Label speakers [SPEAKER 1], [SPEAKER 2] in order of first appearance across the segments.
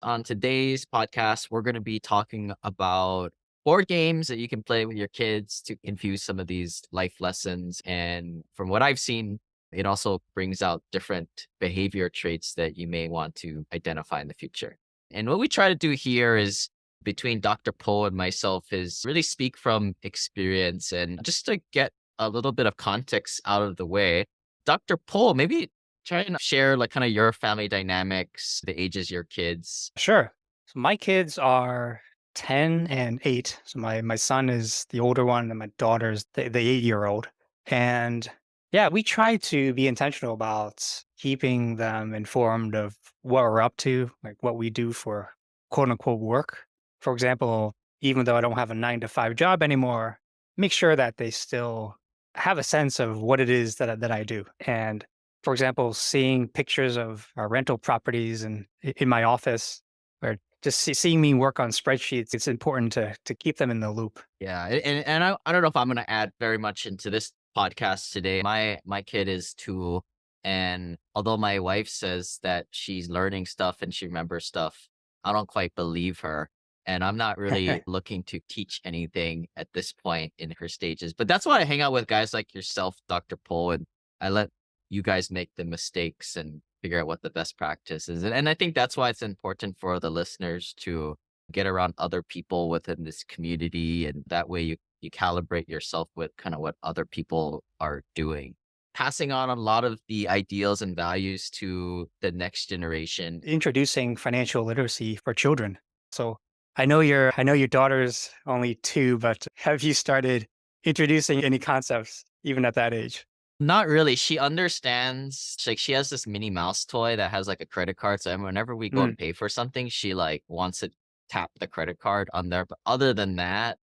[SPEAKER 1] On today's podcast, we're going to be talking about board games that you can play with your kids to infuse some of these life lessons. And from what I've seen, it also brings out different behavior traits that you may want to identify in the future. And what we try to do here is between Dr. Poe and myself is really speak from experience and just to get a little bit of context out of the way. Dr. Poe, maybe try and share like kind of your family dynamics, the ages of your kids.
[SPEAKER 2] Sure. So my kids are 10 and 8. So my son is the older one and my daughter's the 8-year-old. And yeah, we try to be intentional about keeping them informed of what we're up to, like what we do for quote unquote work. For example, even though I don't have a 9 to 5 job anymore, make sure that they still have a sense of what it is that I do. And for example, seeing pictures of our rental properties in my office or just seeing me work on spreadsheets, it's important to keep them in the loop.
[SPEAKER 1] Yeah, and I don't know if I'm gonna add very much into this podcast today. My kid is 2, and although my wife says that she's learning stuff and she remembers stuff, I don't quite believe her. And I'm not really looking to teach anything at this point in her stages. But that's why I hang out with guys like yourself, Dr. Pohl, and I let you guys make the mistakes and figure out what the best practice is. And I think that's why it's important for the listeners to get around other people within this community, and that way you calibrate yourself with kind of what other people are doing, passing on a lot of the ideals and values to the next generation.
[SPEAKER 2] Introducing financial literacy for children. So I know your daughter's only 2, but have you started introducing any concepts even at that age?
[SPEAKER 1] Not really. She understands, like, she has this Minnie Mouse toy that has like a credit card, so whenever we go
[SPEAKER 2] Mm,
[SPEAKER 1] and pay for something, she like wants to tap the credit card on there, but other than that,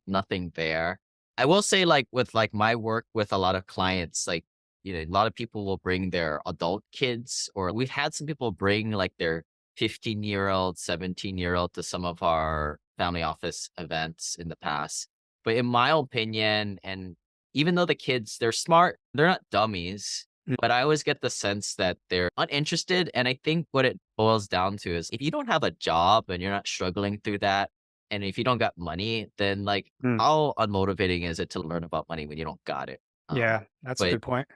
[SPEAKER 1] nothing there. I will say, like, with like my work with a lot of clients, like, a lot of people will bring their adult kids, or we've had some people bring like their 15-year-old, 17-year-old to some of our family office events in the past. But in my opinion, and even though the kids, they're smart, they're not dummies,
[SPEAKER 2] mm,
[SPEAKER 1] but I always get the sense that they're uninterested. And I think what it boils down to is if you don't have a job and you're not struggling through that, and if you don't got money, then like
[SPEAKER 2] mm.
[SPEAKER 1] how unmotivating is it to learn about money when you don't got it? Um,
[SPEAKER 2] Yeah, that's a
[SPEAKER 1] but
[SPEAKER 2] good point.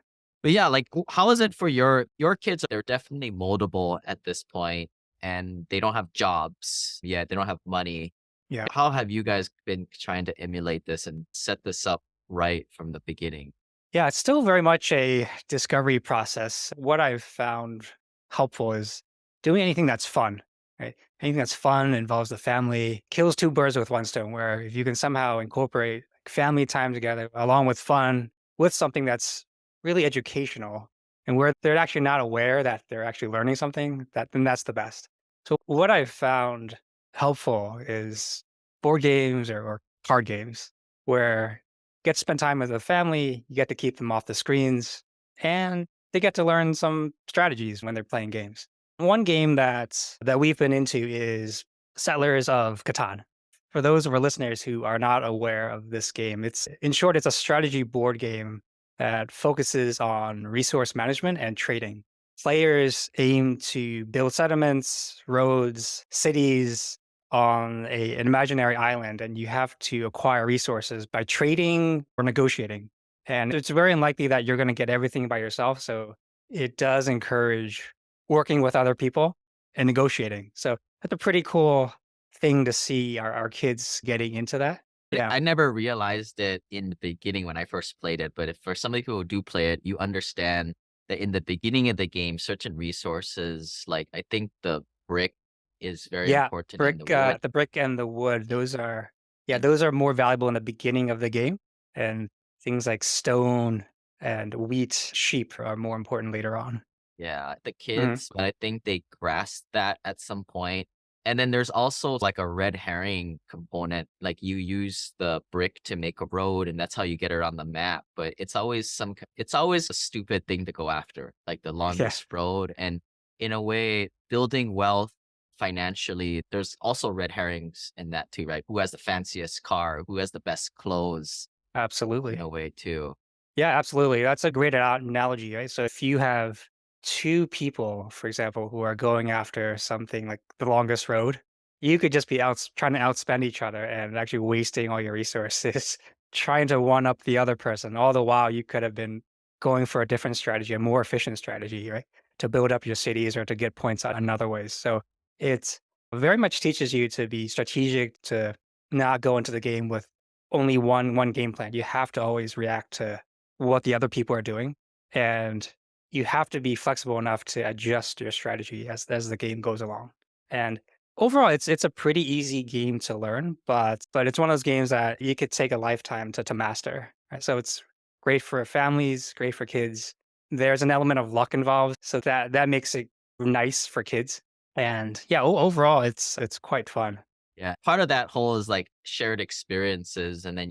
[SPEAKER 1] but yeah, like how is it for your kids? They're definitely moldable at this point, and they don't have jobs yet. They don't have money.
[SPEAKER 2] Yeah.
[SPEAKER 1] How have you guys been trying to emulate this and set this up right from the beginning?
[SPEAKER 2] Yeah, it's still very much a discovery process. What I've found helpful is doing anything that's fun, right? Anything that's fun involves the family, kills two birds with one stone, where if you can somehow incorporate family time together along with fun with something that's really educational and where they're actually not aware that they're actually learning something, then that's the best. So what I've found helpful is board games or card games where get to spend time with the family, you get to keep them off the screens, and they get to learn some strategies when they're playing games. One game that we've been into is Settlers of Catan. For those of our listeners who are not aware of this game, it's in short, it's a strategy board game that focuses on resource management and trading. Players aim to build settlements, roads, cities, on an imaginary island, and you have to acquire resources by trading or negotiating. And it's very unlikely that you're going to get everything by yourself. So it does encourage working with other people and negotiating. So that's a pretty cool thing to see our kids getting into that. Yeah.
[SPEAKER 1] I never realized it in the beginning when I first played it, but if for some people who do play it, you understand that in the beginning of the game, certain resources, like I think the brick is very
[SPEAKER 2] Yeah.
[SPEAKER 1] important in the wood.
[SPEAKER 2] The brick and the wood, yeah,
[SPEAKER 1] And
[SPEAKER 2] those are more valuable in the beginning of the game. And things like stone and wheat, sheep are more important later on.
[SPEAKER 1] yeah, the
[SPEAKER 2] Mhm.
[SPEAKER 1] kids, but I think they grasp that at some point. And then there's also like a red herring component. Like you use the brick to make a road and that's how you get it on the map. But it's always a stupid thing to go after, like the
[SPEAKER 2] Yeah.
[SPEAKER 1] longest road. And in a way, building wealth financially, there's also red herrings in that too, right? Who has the fanciest car, who has the best clothes in
[SPEAKER 2] Absolutely.
[SPEAKER 1] a way too.
[SPEAKER 2] Yeah, absolutely. That's a great analogy, right? So if you have two people, for example, who are going after something like the longest road, you could just be trying to outspend each other and actually wasting all your resources trying to one up the other person. All the while, you could have been going for a different strategy, a more efficient strategy, right? To build up your cities or to get points out in other ways. So it's very much teaches you to be strategic, to not go into the game with only one game plan. You have to always react to what the other people are doing. And you have to be flexible enough to adjust your strategy as the game goes along. And overall, it's a pretty easy game to learn, but it's one of those games that you could take a lifetime to master. Right? So it's great for families, great for kids. There's an element of luck involved, so that makes it nice for kids. And yeah, overall, it's quite fun.
[SPEAKER 1] Yeah. Part of that whole is like shared experiences, and then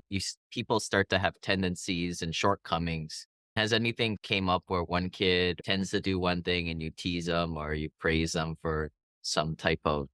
[SPEAKER 1] people start to have tendencies and shortcomings. Has anything came up where one kid tends to do one thing and you tease them or you praise them for some type of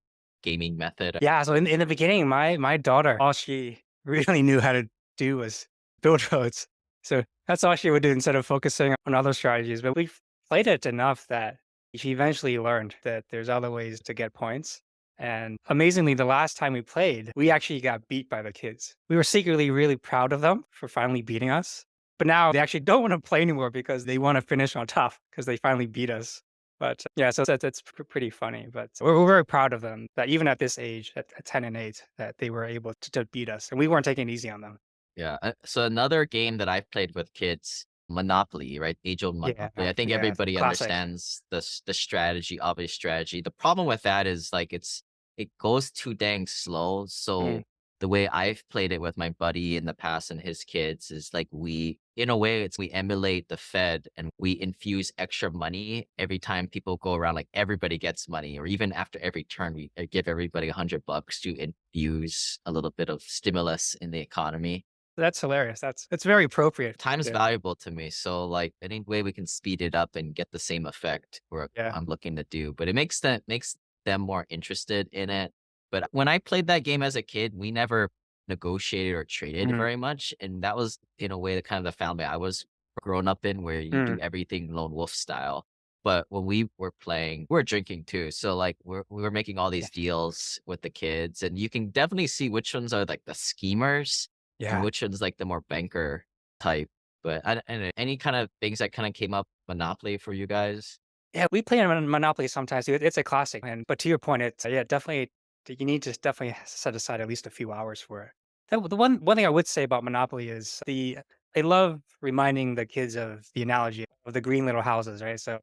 [SPEAKER 1] gaming method?
[SPEAKER 2] Yeah, so in the beginning, my daughter, all she really knew how to do was build roads. So that's all she would do instead of focusing on other strategies. But we played it enough that she eventually learned that there's other ways to get points. And amazingly, the last time we played, we actually got beat by the kids. We were secretly really proud of them for finally beating us. But now they actually don't want to play anymore because they want to finish on top because they finally beat us. But yeah, so that's pretty funny. But we're very proud of them that even at this age, at 10 and 8, that they were able to beat us, and we weren't taking it easy on them.
[SPEAKER 1] Yeah. So another game that I've played with kids, Monopoly, right? Age old
[SPEAKER 2] Yeah,
[SPEAKER 1] Monopoly. I think
[SPEAKER 2] yeah,
[SPEAKER 1] everybody
[SPEAKER 2] classic.
[SPEAKER 1] understands the strategy, obvious strategy. The problem with that is like it goes too dang slow.
[SPEAKER 2] Mm,
[SPEAKER 1] So the way I've played it with my buddy in the past and his kids is like in a way, it's we emulate the Fed and we infuse extra money every time people go around. Like everybody gets money, or even after every turn, we give everybody $100 to infuse a little bit of stimulus in the economy.
[SPEAKER 2] that's hilarious. That's very appropriate.
[SPEAKER 1] Time is
[SPEAKER 2] Yeah,
[SPEAKER 1] valuable to me, so, like, any way we can speed it up and get the same effect where
[SPEAKER 2] yeah.
[SPEAKER 1] I'm looking to do, but it makes them more interested in it. But when I played that game as a kid, we never negotiated or traded
[SPEAKER 2] Mm,
[SPEAKER 1] very much, and that was, in a way, the kind of the family I was grown up in, where you do
[SPEAKER 2] mm,
[SPEAKER 1] everything lone wolf style. But when we were playing, we were drinking too, so, like, we were making all
[SPEAKER 2] yeah,
[SPEAKER 1] these deals with the kids, and you can definitely see which ones are, like, the schemers and
[SPEAKER 2] yeah.
[SPEAKER 1] which one's like the more banker type. But I don't know, any kind of things that kinda came up Monopoly for you guys?
[SPEAKER 2] Yeah, we play Monopoly sometimes too. It's a classic, and but to your point, it's yeah, definitely you need to definitely set aside at least a few hours for it. The one thing I would say about Monopoly is I love reminding the kids of the analogy of the green little houses, right? So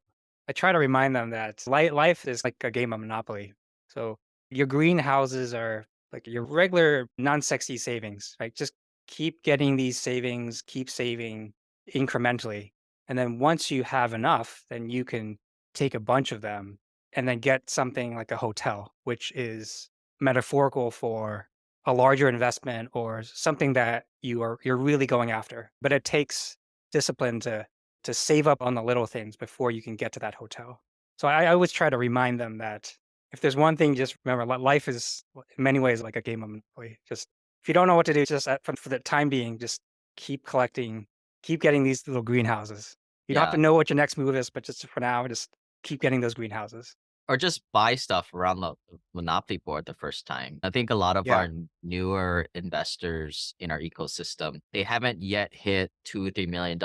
[SPEAKER 2] I try to remind them that life is like a game of Monopoly. So your greenhouses are like your regular non-sexy savings, right? Just keep getting these savings, keep saving incrementally. And then once you have enough, then you can take a bunch of them and then get something like a hotel, which is metaphorical for a larger investment or something that you're really going after. But it takes discipline to save up on the little things before you can get to that hotel. So I always try to remind them that if there's one thing, just remember life is in many ways like a game of Monopoly. Just if you don't know what to do, just for the time being, just keep collecting, keep getting these little greenhouses. You don't have to
[SPEAKER 1] Yeah.
[SPEAKER 2] know what your next move is, but just for now, just keep getting those greenhouses.
[SPEAKER 1] Or just buy stuff around the Monopoly board the first time. I think a lot of our
[SPEAKER 2] Yeah,
[SPEAKER 1] newer investors in our ecosystem, they haven't yet hit 2 or $3 million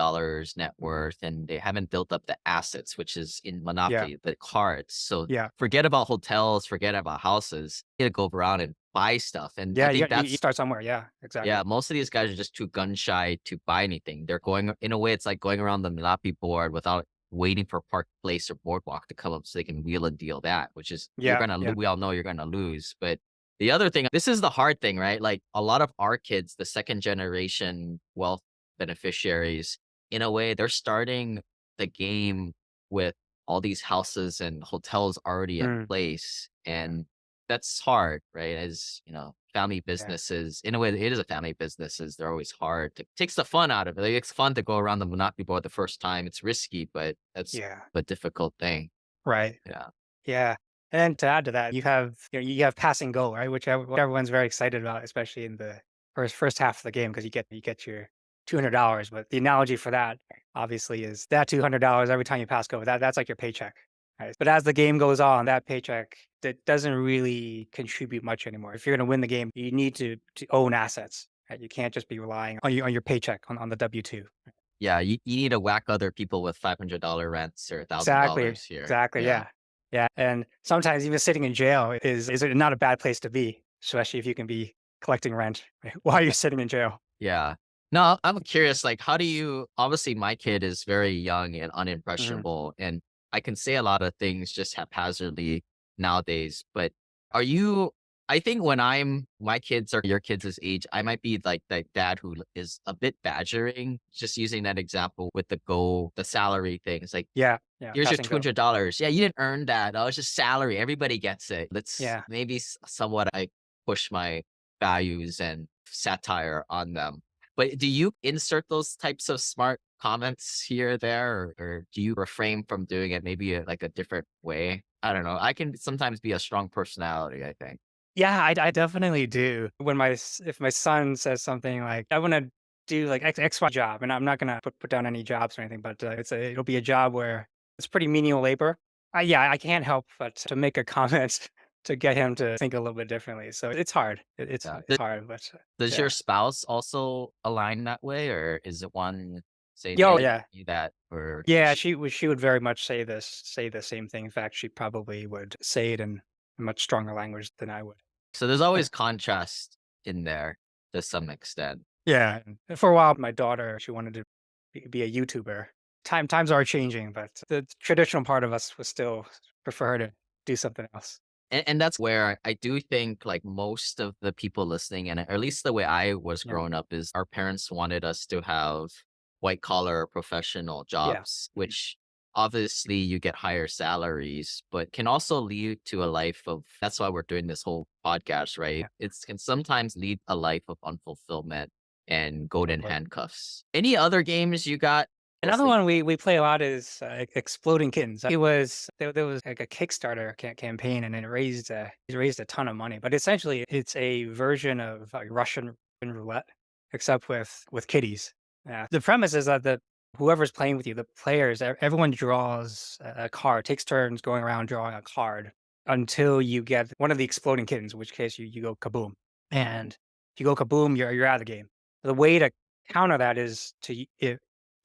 [SPEAKER 1] net worth, and they haven't built up the assets, which is in
[SPEAKER 2] yeah,
[SPEAKER 1] Monopoly, the cards. So
[SPEAKER 2] yeah,
[SPEAKER 1] forget about hotels, forget about houses. You gotta go around and buy stuff. And I
[SPEAKER 2] yeah.
[SPEAKER 1] think
[SPEAKER 2] You
[SPEAKER 1] that's
[SPEAKER 2] start somewhere. Yeah,
[SPEAKER 1] yeah,
[SPEAKER 2] exactly.
[SPEAKER 1] most of these guys are just too gun shy to buy anything. They're going in a way, it's like going around the Monopoly board without waiting for Park Place or Boardwalk to come up so they can wheel and deal that, which is
[SPEAKER 2] Yeah, yeah.
[SPEAKER 1] we all know you're gonna lose. But the other thing, this is the hard thing, right? Like a lot of our kids, the second generation wealth beneficiaries, in a way, they're starting the game with all these houses and hotels already in
[SPEAKER 2] Mm,
[SPEAKER 1] place. And that's hard, right? As you know, family
[SPEAKER 2] yeah,
[SPEAKER 1] businesses, in a way, it is a family businesses. They're always hard. It takes the fun out of it. Like, it's fun to go around the Monopoly board the first time. It's risky, but that's
[SPEAKER 2] yeah.
[SPEAKER 1] a difficult thing.
[SPEAKER 2] Right.
[SPEAKER 1] Yeah.
[SPEAKER 2] Yeah. And to add to that, you have pass and go, right? Which everyone's very excited about, especially in the first half of the game, because you get your $200. But the analogy for that obviously is that $200 every time you pass go, that's like your paycheck, right? But as the game goes on, that paycheck that doesn't really contribute much anymore. If you're going to win the game, you need to own assets. Right? You can't just be relying on your paycheck on the W-2.
[SPEAKER 1] Yeah, you need to whack other people with $500 rents or
[SPEAKER 2] Exactly.
[SPEAKER 1] $1,000 here.
[SPEAKER 2] Exactly.
[SPEAKER 1] Yeah.
[SPEAKER 2] Yeah. Yeah. And sometimes even sitting in jail is not a bad place to be, especially if you can be collecting rent right, while you're sitting in jail.
[SPEAKER 1] Yeah. No, I'm curious, like, how do you obviously my kid is very young and
[SPEAKER 2] Mhm.
[SPEAKER 1] unimpressionable, and I can say a lot of things just haphazardly nowadays, but are you I think when my kids are your kids' age, I might be like the dad who is a bit badgering, just using that example with the salary thing. It's like,
[SPEAKER 2] Yeah. Yeah.
[SPEAKER 1] "Here's your
[SPEAKER 2] Touch and go.
[SPEAKER 1] $200. Yeah, you didn't earn that. Oh, it's just salary. Everybody gets it." That's
[SPEAKER 2] Yeah.
[SPEAKER 1] maybe somewhat I push my values and satire on them. But do you insert those types of smart comments here or there, or do you refrain from doing it maybe like a different way? I don't know. I can sometimes be a strong personality, I think.
[SPEAKER 2] Yeah, I definitely do. When if my son says something like, "I wanna do, like, XY job," and I'm not gonna put down any jobs or anything, but, it'll be a job where it's pretty menial labor. Yeah, I can't help but to make a comment to get him to think a little bit differently. So it's hard.
[SPEAKER 1] Yeah.
[SPEAKER 2] It's hard, but,
[SPEAKER 1] Does your
[SPEAKER 2] yeah.
[SPEAKER 1] spouse also align that way, or is it one say
[SPEAKER 2] Yeah, oh,
[SPEAKER 1] they
[SPEAKER 2] yeah.
[SPEAKER 1] do that, or
[SPEAKER 2] Yeah, she would very much say the same thing. In fact, she probably would say it in a much stronger language than I would.
[SPEAKER 1] so there's always contrast in there to some extent.
[SPEAKER 2] Yeah, and for a while, my daughter, she wanted to be a YouTuber. Times are changing, but the traditional part of us would still prefer to do something else.
[SPEAKER 1] And that's where I do think, like, most of the people listening, and at least the way I was
[SPEAKER 2] Yeah,
[SPEAKER 1] growing up, is our parents wanted us to have white collar professional
[SPEAKER 2] yeah,
[SPEAKER 1] jobs,
[SPEAKER 2] mhm,
[SPEAKER 1] which obviously you get higher salaries, but can also lead to a life of that's why we're doing this whole podcast, right?
[SPEAKER 2] yeah,
[SPEAKER 1] It can sometimes lead a life of unfulfillment and golden
[SPEAKER 2] totally.
[SPEAKER 1] handcuffs. Any other games you got?
[SPEAKER 2] Another
[SPEAKER 1] Mostly.
[SPEAKER 2] one we play a lot is Exploding Kittens. It was there was like a Kickstarter campaign, and it raised a ton of money. But essentially, it's a version of Russian roulette, except with kitties. Yeah. The premise is that the whoever's playing with you, the players, everyone draws a card, takes turns going around drawing a card until you get one of the exploding kittens. In which case, you go kaboom, and if you go kaboom, you're out of the game. The way to counter that is to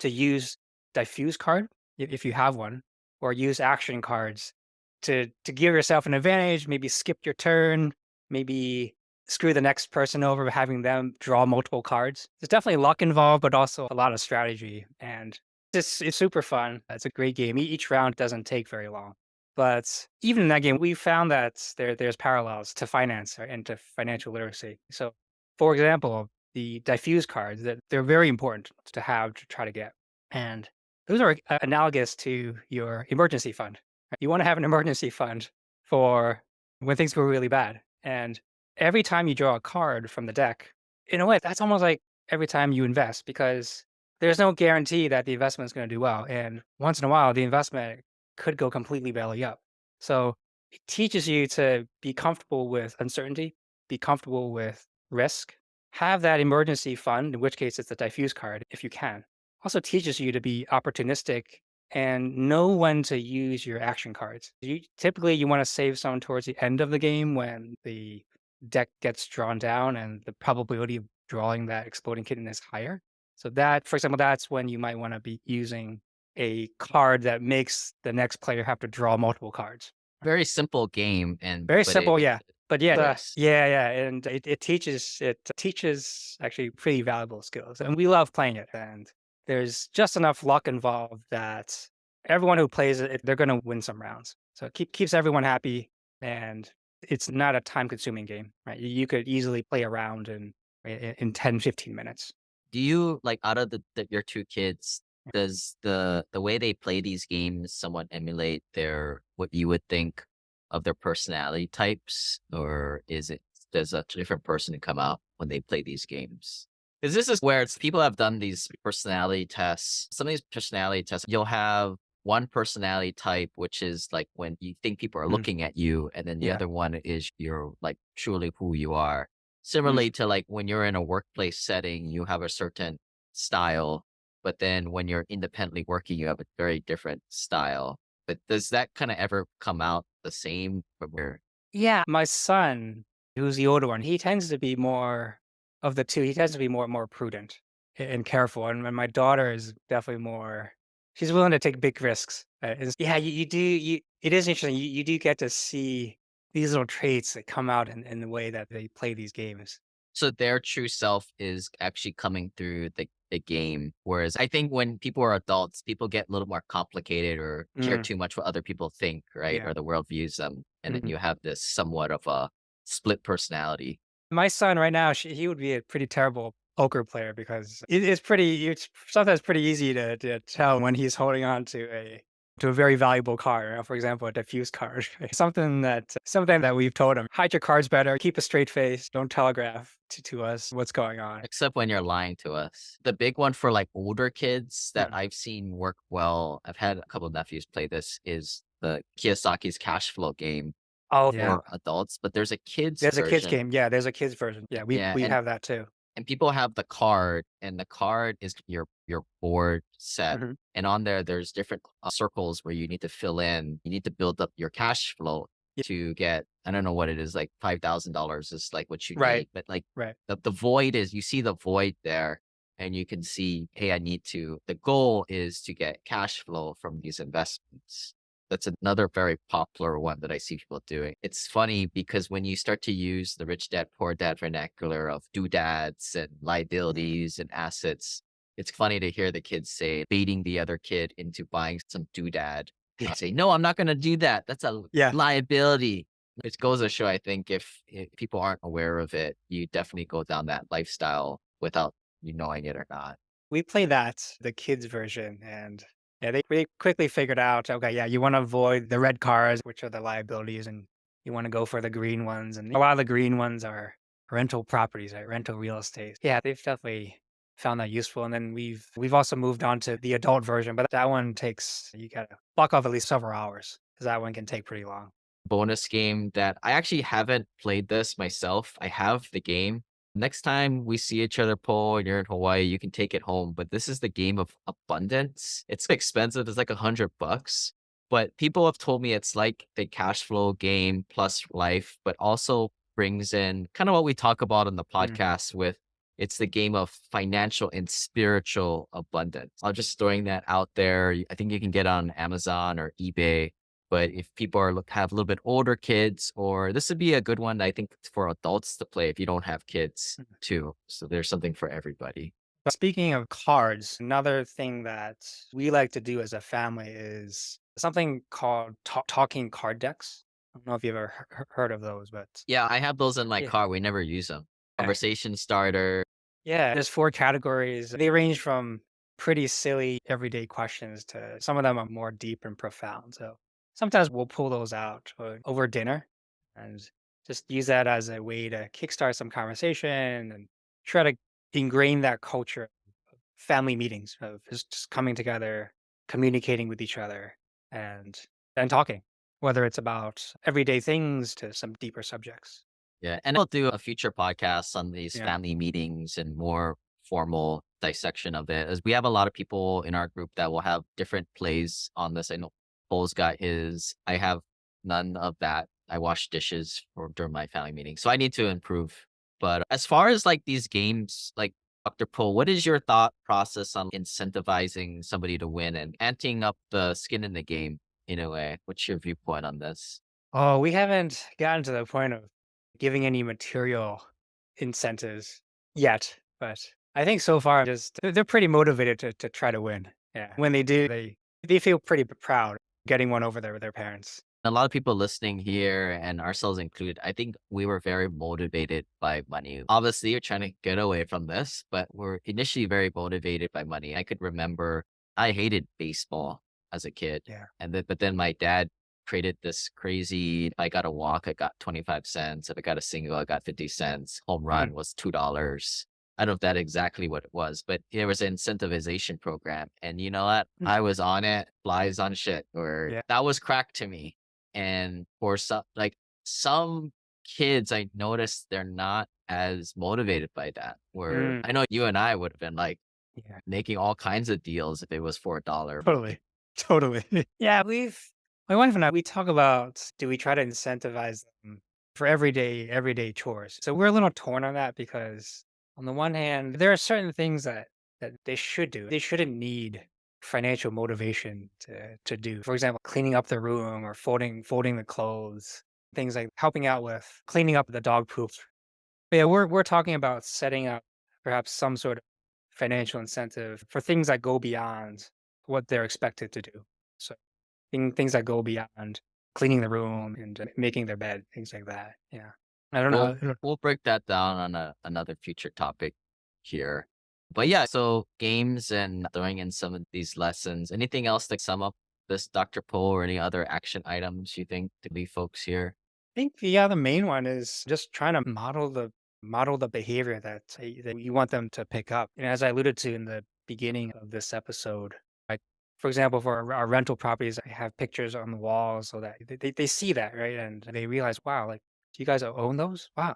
[SPEAKER 2] use diffuse card if you have one, or use action cards to give yourself an advantage, maybe skip your turn, maybe screw the next person over by having them draw multiple cards. There's definitely luck involved, but also a lot of strategy. And it's super fun. It's a great game. Each round doesn't take very long. But even in that game, we found that there's parallels to finance and to financial literacy. So, for example, the diffuse cards that they're very important to have to try to get. And those are analogous to your emergency fund. Right? You want to have an emergency fund for when things go really bad. And every time you draw a card from the deck, in a way, that's almost like every time you invest because there's no guarantee that the investment is going to do well. And once in a while, the investment could go completely belly up. So it teaches you to be comfortable with uncertainty, be comfortable with risk, have that emergency fund, in which case it's the diffuse card if you can. Also teaches you to be opportunistic and know when to use your action cards. Typically you want to save some towards the end of the game when the deck gets drawn down and the probability of drawing that exploding kitten is higher. So that, for example, that's when you might want to be using a card that makes the next player have to draw multiple cards.
[SPEAKER 1] Very simple game, and
[SPEAKER 2] Very
[SPEAKER 1] but
[SPEAKER 2] simple, yeah. But yeah,
[SPEAKER 1] it is.
[SPEAKER 2] yeah, yeah, and it teaches actually pretty valuable skills, and we love playing it. And there's just enough luck involved that everyone who plays it, they're going to win some rounds. So it keeps everyone happy, and it's not a time-consuming game, right? You could easily play a round in 10, 15 minutes.
[SPEAKER 1] Do you like out of your 2 kids, does the way they play these games somewhat emulate their what you would think of their personality types? Or is it does a different person come out when they play these games? Because this is where it's people have done these personality tests. Some of these personality tests, you'll have one personality type, which is like when you think people are
[SPEAKER 2] Mhm.
[SPEAKER 1] looking at you, and then the
[SPEAKER 2] Yeah.
[SPEAKER 1] other one is you're like truly who you are.
[SPEAKER 2] Mhm.
[SPEAKER 1] Similarly to like when you're in a workplace setting, you have a certain style. but then when you're independently working, you have a very different style. But does that kind of ever come out the same from where
[SPEAKER 2] Yeah, my son, who's the older one, he tends to be more of the 2, he tends to be more prudent and careful, and my daughter is definitely more she's willing to take big risks, is yeah, you do you it is interesting, you do get to see these little traits that come out in the way that they play these games.
[SPEAKER 1] so their true self is actually coming through the game? Whereas I think when people are adults, people get a little more complicated or care
[SPEAKER 2] Mm,
[SPEAKER 1] too much what other people think, right?
[SPEAKER 2] yeah,
[SPEAKER 1] Or the world views them. And then
[SPEAKER 2] mhm.
[SPEAKER 1] you have this somewhat of a split personality.
[SPEAKER 2] My son right now, he would be a pretty terrible poker player because it's sometimes pretty easy to tell when he's holding on to a very valuable card. For example, a diffuse card. Something that we've told him: hide your cards better, keep a straight face, don't telegraph to us what's going on.
[SPEAKER 1] Except when you're lying to us. The big one for like older kids that
[SPEAKER 2] Mm.
[SPEAKER 1] I've seen work well, I've had a couple of nephews play this, is the Kiyosaki's cash flow game
[SPEAKER 2] Oh yeah,
[SPEAKER 1] for adults, but there's a kids
[SPEAKER 2] there's a kids
[SPEAKER 1] version.
[SPEAKER 2] game. Yeah, there's a kids version. Yeah,
[SPEAKER 1] Yeah,
[SPEAKER 2] we have that too.
[SPEAKER 1] and people have the card, and the card is your board set,
[SPEAKER 2] Hmm.
[SPEAKER 1] and on there there's different circles where you need to fill in. You need to build up your cash flow
[SPEAKER 2] Yeah,
[SPEAKER 1] to get, I don't know what it is, like $5,000 is like what you
[SPEAKER 2] right,
[SPEAKER 1] need, but like
[SPEAKER 2] right.
[SPEAKER 1] the void is, you see the void there, and you can see, hey, I need to. The goal is to get cash flow from these investments. That's another very popular one that I see people doing. It's funny because when you start to use the rich dad, poor dad vernacular of doodads and liabilities and assets, it's funny to hear the kids say, baiting the other kid into buying some doodad
[SPEAKER 2] Yeah,
[SPEAKER 1] and say, no, I'm not going to do that. That's a
[SPEAKER 2] yeah.
[SPEAKER 1] liability. It goes to show, I think, if people aren't aware of it, you definitely go down that lifestyle without you knowing it or not.
[SPEAKER 2] We play that, the kids version, and yeah, they quickly figured out, okay, yeah, you want to avoid the red cars, which are the liabilities, and you want to go for the green ones. And a lot of the green ones are rental properties, right? Rental real estate. Yeah, they've definitely found that useful. And then we've also moved on to the adult version, but that one takes you gotta block off at least several hours because that one can take pretty long.
[SPEAKER 1] Bonus game that I actually haven't played this myself. I have the game. Next time we see each other, Paul, and you're in Hawaii, you can take it home. But this is the game of abundance. It's expensive. It's like $100, but people have told me it's like the cash flow game plus life, but also brings in kind of what we talk about on the
[SPEAKER 2] Mm.
[SPEAKER 1] podcast with, it's the game of financial and spiritual abundance. I'm just throwing that out there. I think you can get on Amazon or eBay, but if people have a little bit older kids, or this would be a good one, I think, for adults to play if you don't have kids too. So there's something for everybody.
[SPEAKER 2] But speaking of cards, another thing that we like to do as a family is something called talking card decks. I don't know if you've ever heard of those, but
[SPEAKER 1] Yeah, I have those in my
[SPEAKER 2] yeah.
[SPEAKER 1] car. We never use them.
[SPEAKER 2] Yeah.
[SPEAKER 1] Conversation starter.
[SPEAKER 2] Yeah, there's 4 categories. They range from pretty silly everyday questions to some of them are more deep and profound. So sometimes we'll pull those out over dinner and just use that as a way to kickstart some conversation and try to ingrain that culture of family meetings of just coming together, communicating with each other, and then talking, whether it's about everyday things to some deeper subjects.
[SPEAKER 1] Yeah, and I'll do a future podcast on these
[SPEAKER 2] Yeah.
[SPEAKER 1] family meetings and more formal dissection of it, as we have a lot of people in our group that will have different plays on this. I know Paul's got his. I have none of that. I wash dishes for during my family meeting, so I need to improve. But as far as like these games, like Dr. Paul, what is your thought process on incentivizing somebody to win and anting up the skin in the game in a way? What's your viewpoint on this?
[SPEAKER 2] Oh, we haven't gotten to the point of giving any material incentives yet, but I think so far just they're pretty motivated to try to win. Yeah. When they do, they feel pretty proud getting one over their parents.
[SPEAKER 1] A lot of people listening here and ourselves included, I think we were very motivated by money. Obviously, you're trying to get away from this, but we're initially very motivated by money. I could remember I hated baseball as a kid.
[SPEAKER 2] Yeah.
[SPEAKER 1] But then my dad created this crazy, if I got a walk, I got 25 cents. If I got a single, I got 50 cents. Home run
[SPEAKER 2] Mm,
[SPEAKER 1] was $2. I don't know if that's exactly what it was, but there was an incentivization program. And you know what?
[SPEAKER 2] mm,
[SPEAKER 1] I was on it, flies on shit, or
[SPEAKER 2] yeah.
[SPEAKER 1] that was crack to me. And for some kids, I noticed they're not as motivated by that. Where
[SPEAKER 2] Mm,
[SPEAKER 1] I know you and I would have been like,
[SPEAKER 2] Yeah.
[SPEAKER 1] making all kinds of deals if it was for a dollar.
[SPEAKER 2] Totally. Totally. Yeah, my wife and I, we talk about, do we try to incentivize them for everyday chores? So we're a little torn on that because on the one hand, there are certain things that they should do. They shouldn't need financial motivation to do. For example, cleaning up the room or folding the clothes, things like helping out with cleaning up the dog poop. But yeah, we're talking about setting up perhaps some sort of financial incentive for things that go beyond what they're expected to do. So things that go beyond cleaning the room and making their bed, things like that. Yeah. I don't know.
[SPEAKER 1] We'll we'll break that down on another future topic here. But yeah, so games and throwing in some of these lessons. Anything else to sum up this Dr. Poe or any other action items you think to leave folks here?
[SPEAKER 2] Think the other main one is just trying to model the behavior that you want them to pick up. And as I alluded to in the beginning of this episode, like for example, for our rental properties, I have pictures on the walls so that they see that, right? And they realize, wow, like, do you guys own those? Wow.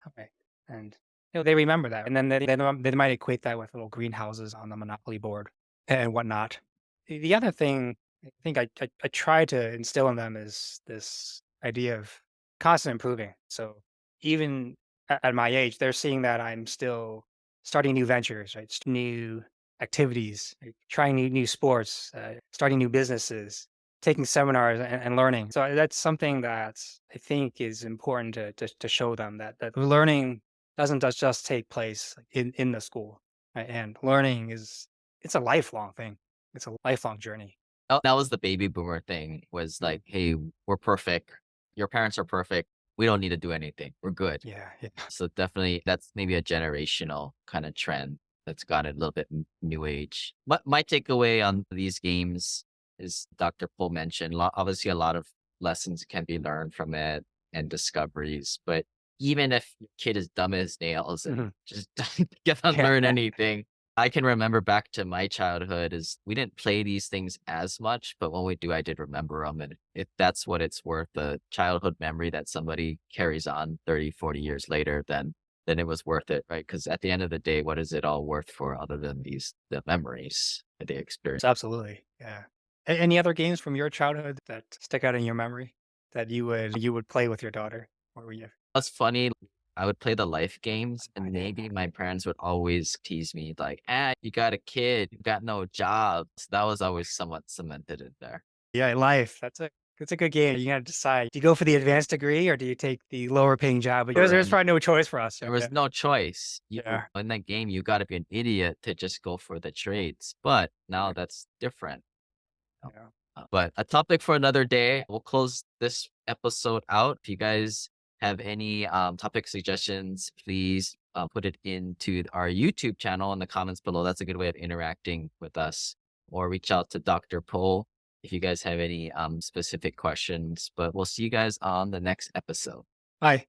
[SPEAKER 2] Okay. And they remember that. And then they might equate that with little greenhouses on the Monopoly board and whatnot. The other thing I think I try to instill in them is this idea of constant improving. So even at my age, they're seeing that I'm still starting new ventures, right? New activities, like trying new sports, starting new businesses, taking seminars and learning. So that's something that I think is important to show them that learning doesn't just take place in the school, right? And learning it's a lifelong thing. It's a lifelong journey.
[SPEAKER 1] That was the baby boomer thing was
[SPEAKER 2] Mm.
[SPEAKER 1] like, hey, we're perfect. Your parents are perfect. We don't need to do anything. We're good.
[SPEAKER 2] Yeah, yeah.
[SPEAKER 1] So definitely that's maybe a generational kind of trend that's got a little bit new age. But my takeaway on these games is Dr. Pohl mentioned, obviously a lot of lessons can be learned from it and discoveries. But even if your kid is dumb as nails and
[SPEAKER 2] Mhm.
[SPEAKER 1] just doesn't
[SPEAKER 2] Yeah,
[SPEAKER 1] learn
[SPEAKER 2] yeah,
[SPEAKER 1] anything, I can remember back to my childhood is we didn't play these things as much, but when we do, I did remember them. And if that's what it's worth, a childhood memory that somebody carries on 30, 40 years later, then it was worth it, right? Because at the end of the day, what is it all worth for other than the memories that they experience?
[SPEAKER 2] absolutely. Yeah. Any other games from your childhood that stick out in your memory that you would play with your daughter? Or were you
[SPEAKER 1] That's funny. I would play the life games,
[SPEAKER 2] I
[SPEAKER 1] and
[SPEAKER 2] did.
[SPEAKER 1] maybe my parents would always tease me like, "Ah, you got a kid, you got no job." So that was always somewhat cemented in there.
[SPEAKER 2] Yeah, life. That's a good game. You gotta decide. Do you go for the advanced degree or do you take the lower paying job? Because there's
[SPEAKER 1] And
[SPEAKER 2] probably no choice for us.
[SPEAKER 1] there
[SPEAKER 2] Yeah.
[SPEAKER 1] was no choice. You
[SPEAKER 2] Yeah.
[SPEAKER 1] in that game, you gotta be an idiot to just go for the trades, but now
[SPEAKER 2] Yeah.
[SPEAKER 1] that's different.
[SPEAKER 2] Yeah.
[SPEAKER 1] But a topic for another day. We'll close this episode out. If you guys have any topic suggestions, please put it into our YouTube channel in the comments below. That's a good way of interacting with us. Or reach out to Dr. Pohl if you guys have any specific questions. But we'll see you guys on the next episode.
[SPEAKER 2] Bye.